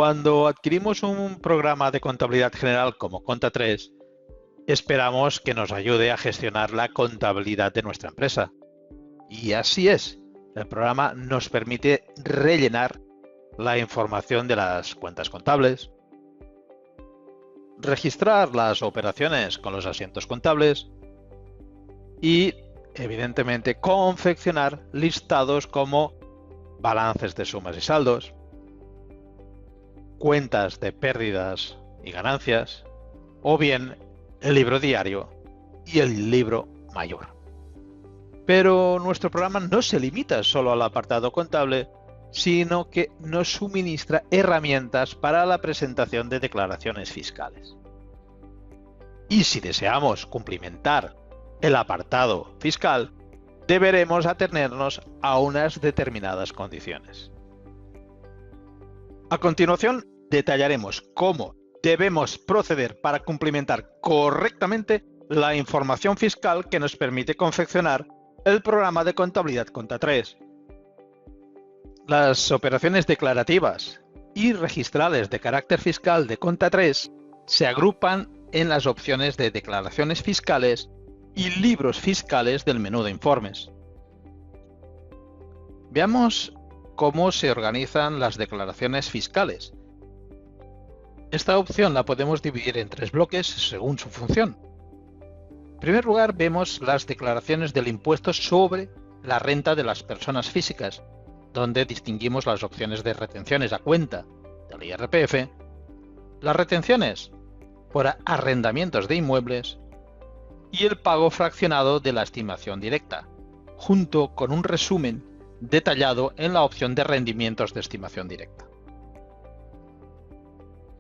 Cuando adquirimos un programa de contabilidad general como Conta3, esperamos que nos ayude a gestionar la contabilidad de nuestra empresa. Y así es, el programa nos permite rellenar la información de las cuentas contables, registrar las operaciones con los asientos contables y, evidentemente, confeccionar listados como balances de sumas y saldos, cuentas de pérdidas y ganancias, o bien el libro diario y el libro mayor. Pero nuestro programa no se limita solo al apartado contable, sino que nos suministra herramientas para la presentación de declaraciones fiscales. Y si deseamos cumplimentar el apartado fiscal, deberemos atenernos a unas determinadas condiciones. A continuación, detallaremos cómo debemos proceder para cumplimentar correctamente la información fiscal que nos permite confeccionar el programa de contabilidad Conta3. Las operaciones declarativas y registrales de carácter fiscal de Conta3 se agrupan en las opciones de declaraciones fiscales y libros fiscales del menú de informes. Veamos cómo se organizan las declaraciones fiscales. Esta opción la podemos dividir en tres bloques según su función. En primer lugar, vemos las declaraciones del impuesto sobre la renta de las personas físicas, donde distinguimos las opciones de retenciones a cuenta del IRPF, las retenciones por arrendamientos de inmuebles y el pago fraccionado de la estimación directa, junto con un resumen detallado en la opción de rendimientos de estimación directa.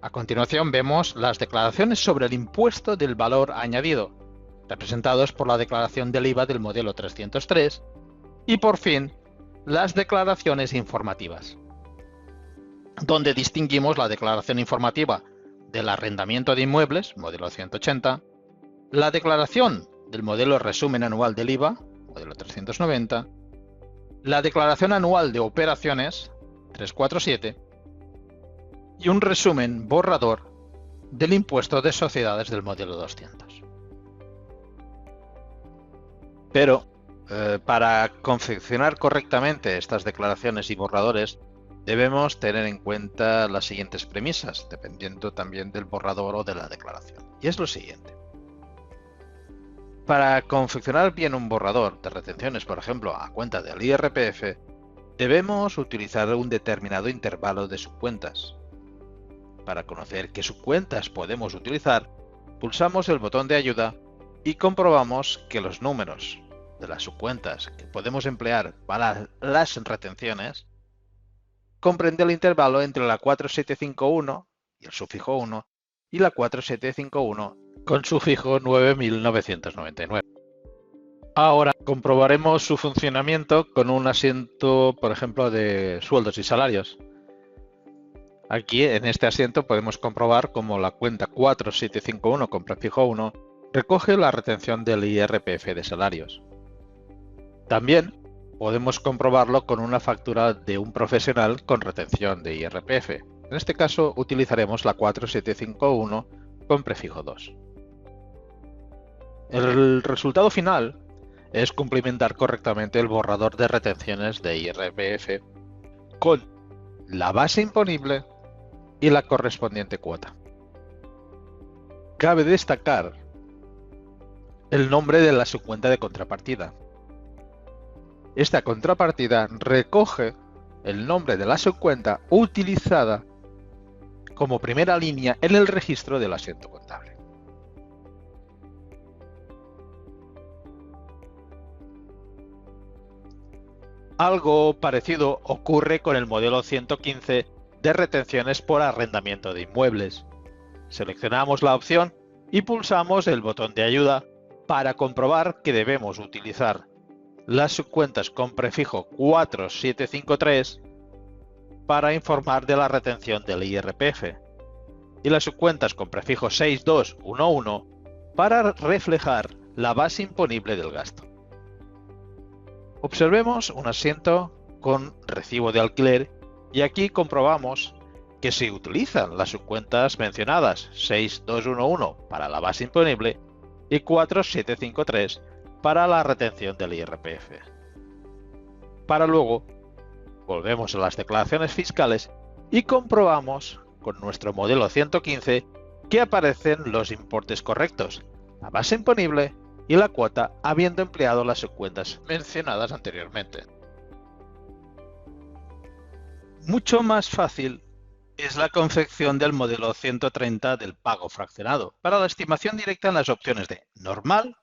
A continuación vemos las declaraciones sobre el impuesto del valor añadido, representados por la declaración del IVA del modelo 303, y por fin las declaraciones informativas, donde distinguimos la declaración informativa del arrendamiento de inmuebles, modelo 180, la declaración del modelo resumen anual del IVA, modelo 390, la declaración anual de operaciones, 347, y un resumen borrador del impuesto de sociedades del modelo 200. Pero, para confeccionar correctamente estas declaraciones y borradores, debemos tener en cuenta las siguientes premisas, dependiendo también del borrador o de la declaración. Y es lo siguiente. Para confeccionar bien un borrador de retenciones, por ejemplo, a cuenta del IRPF, debemos utilizar un determinado intervalo de subcuentas. Para conocer qué subcuentas podemos utilizar, pulsamos el botón de ayuda y comprobamos que los números de las subcuentas que podemos emplear para las retenciones comprende el intervalo entre la 4751 y el sufijo 1 y la 4751 con sufijo 9999. Ahora comprobaremos su funcionamiento con un asiento, por ejemplo, de sueldos y salarios. Aquí, en este asiento, podemos comprobar cómo la cuenta 4751 con prefijo 1 recoge la retención del IRPF de salarios. También podemos comprobarlo con una factura de un profesional con retención de IRPF. En este caso, utilizaremos la 4751 con prefijo 2. El resultado final es cumplimentar correctamente el borrador de retenciones de IRPF con la base imponible y la correspondiente cuota. Cabe destacar el nombre de la subcuenta de contrapartida. Esta contrapartida recoge el nombre de la subcuenta utilizada como primera línea en el registro del asiento contable. Algo parecido ocurre con el modelo 115 de retenciones por arrendamiento de inmuebles. Seleccionamos la opción y pulsamos el botón de ayuda para comprobar que debemos utilizar las subcuentas con prefijo 4753 para informar de la retención del IRPF y las subcuentas con prefijo 6211 para reflejar la base imponible del gasto. Observemos un asiento con recibo de alquiler y aquí comprobamos que se utilizan las subcuentas mencionadas 6211 para la base imponible y 4753 para la retención del IRPF. Para luego, volvemos a las declaraciones fiscales y comprobamos con nuestro modelo 115 que aparecen los importes correctos, la base imponible y la cuota habiendo empleado las subcuentas mencionadas anteriormente. Mucho más fácil es la confección del modelo 130 del pago fraccionado para la estimación directa en las opciones de normal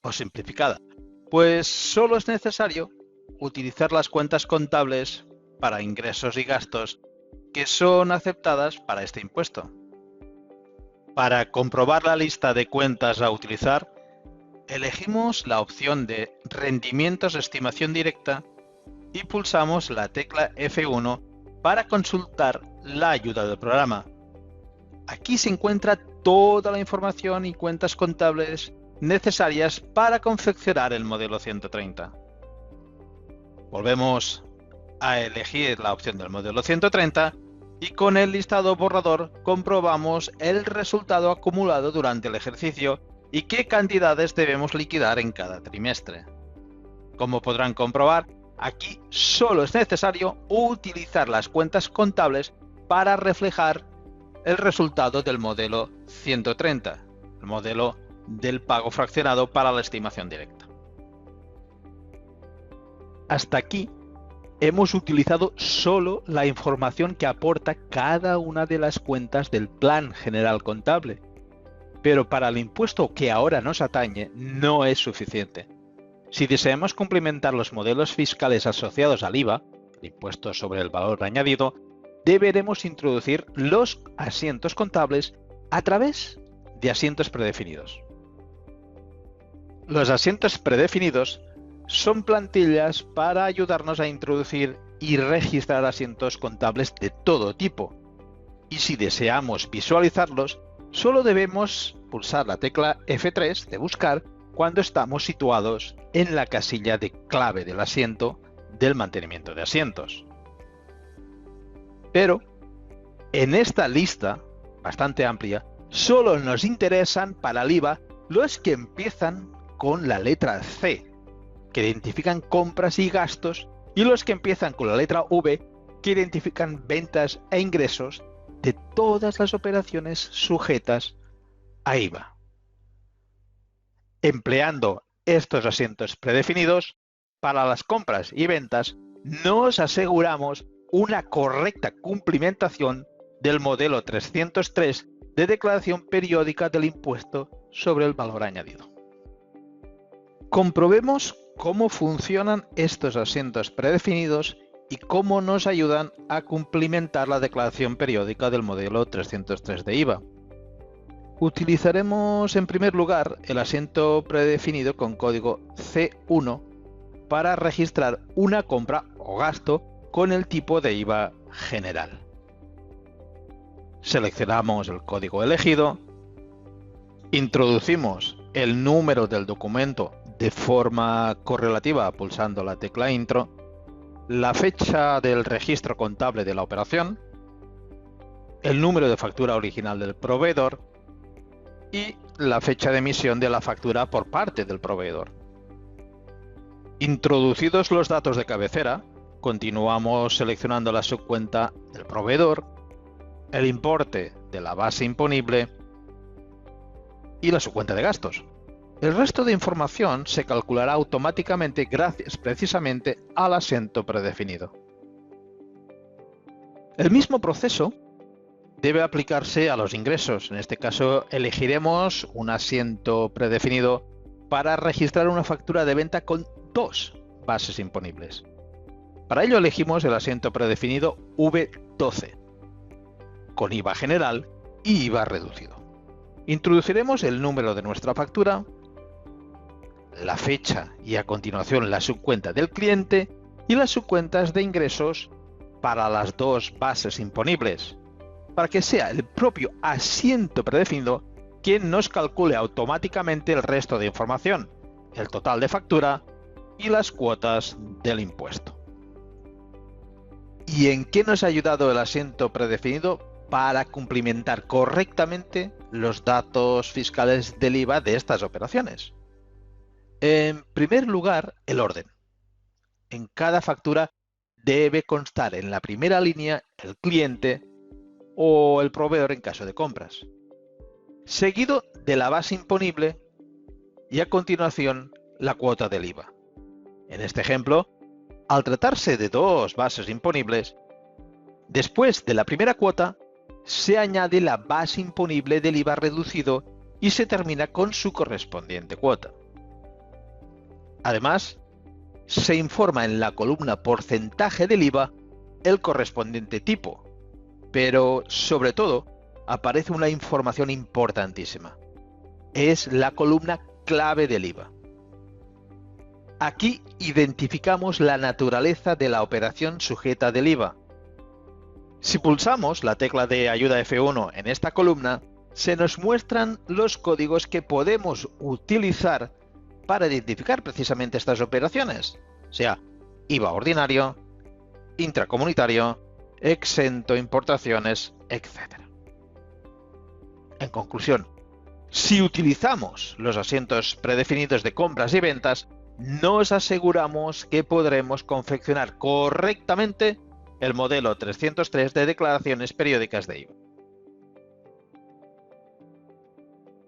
o simplificada, pues solo es necesario utilizar las cuentas contables para ingresos y gastos que son aceptadas para este impuesto. Para comprobar la lista de cuentas a utilizar, elegimos la opción de rendimientos de estimación directa y pulsamos la tecla F1 para consultar la ayuda del programa. Aquí se encuentra toda la información y cuentas contables necesarias para confeccionar el modelo 130. Volvemos a elegir la opción del modelo 130 y con el listado borrador comprobamos el resultado acumulado durante el ejercicio y qué cantidades debemos liquidar en cada trimestre. Como podrán comprobar, aquí solo es necesario utilizar las cuentas contables para reflejar el resultado del modelo 130, el modelo del pago fraccionado para la estimación directa. Hasta aquí hemos utilizado solo la información que aporta cada una de las cuentas del Plan General Contable, pero para el impuesto que ahora nos atañe no es suficiente. Si deseamos complementar los modelos fiscales asociados al IVA, el impuesto sobre el valor añadido, deberemos introducir los asientos contables a través de asientos predefinidos. Los asientos predefinidos son plantillas para ayudarnos a introducir y registrar asientos contables de todo tipo. Y si deseamos visualizarlos, solo debemos pulsar la tecla F3 de buscar cuando estamos situados en la casilla de clave del asiento del mantenimiento de asientos. Pero en esta lista, bastante amplia, solo nos interesan para el IVA los que empiezan con la letra C, que identifican compras y gastos, y los que empiezan con la letra V, que identifican ventas e ingresos de todas las operaciones sujetas a IVA. Empleando estos asientos predefinidos, para las compras y ventas nos aseguramos una correcta cumplimentación del modelo 303 de declaración periódica del impuesto sobre el valor añadido. Comprobemos cómo funcionan estos asientos predefinidos y cómo nos ayudan a cumplimentar la declaración periódica del modelo 303 de IVA. Utilizaremos en primer lugar el asiento predefinido con código C1 para registrar una compra o gasto con el tipo de IVA general. Seleccionamos el código elegido, introducimos el número del documento de forma correlativa pulsando la tecla Intro, la fecha del registro contable de la operación, el número de factura original del proveedor y la fecha de emisión de la factura por parte del proveedor. Introducidos los datos de cabecera, continuamos seleccionando la subcuenta del proveedor, el importe de la base imponible y la subcuenta de gastos. El resto de información se calculará automáticamente gracias precisamente al asiento predefinido. El mismo proceso debe aplicarse a los ingresos. En este caso elegiremos un asiento predefinido para registrar una factura de venta con dos bases imponibles. Para ello elegimos el asiento predefinido V12, con IVA general y IVA reducido. Introduciremos el número de nuestra factura, la fecha y a continuación la subcuenta del cliente y las subcuentas de ingresos para las dos bases imponibles, para que sea el propio asiento predefinido quien nos calcule automáticamente el resto de información, el total de factura y las cuotas del impuesto. ¿Y en qué nos ha ayudado el asiento predefinido para cumplimentar correctamente los datos fiscales del IVA de estas operaciones? En primer lugar, el orden. En cada factura debe constar en la primera línea el cliente o el proveedor en caso de compras, seguido de la base imponible y a continuación la cuota del IVA. En este ejemplo, al tratarse de dos bases imponibles, después de la primera cuota se añade la base imponible del IVA reducido y se termina con su correspondiente cuota. Además, se informa en la columna porcentaje del IVA el correspondiente tipo, pero sobre todo aparece una información importantísima. Es la columna clave del IVA. Aquí identificamos la naturaleza de la operación sujeta del IVA. Si pulsamos la tecla de ayuda F1 en esta columna, se nos muestran los códigos que podemos utilizar para identificar precisamente estas operaciones, sea IVA ordinario, intracomunitario, exento importaciones, etc. En conclusión, si utilizamos los asientos predefinidos de compras y ventas, nos aseguramos que podremos confeccionar correctamente el modelo 303 de declaraciones periódicas de IVA.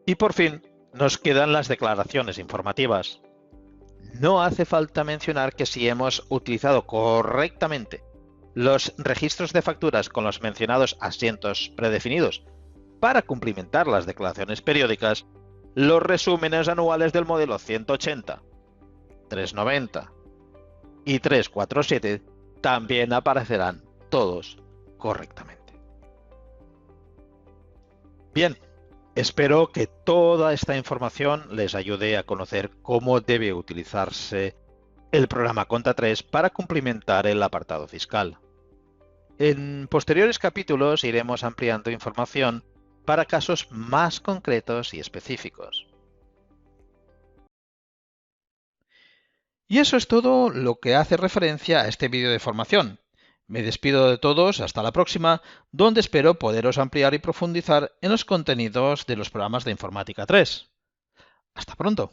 Y por fin, nos quedan las declaraciones informativas. No hace falta mencionar que si hemos utilizado correctamente los registros de facturas con los mencionados asientos predefinidos para cumplimentar las declaraciones periódicas, los resúmenes anuales del modelo 180, 390 y 347 también aparecerán todos correctamente. Bien, espero que toda esta información les ayude a conocer cómo debe utilizarse el programa Conta3 para cumplimentar el apartado fiscal. En posteriores capítulos iremos ampliando información para casos más concretos y específicos. Y eso es todo lo que hace referencia a este vídeo de formación. Me despido de todos hasta la próxima, donde espero poderos ampliar y profundizar en los contenidos de los programas de Informática 3. ¡Hasta pronto!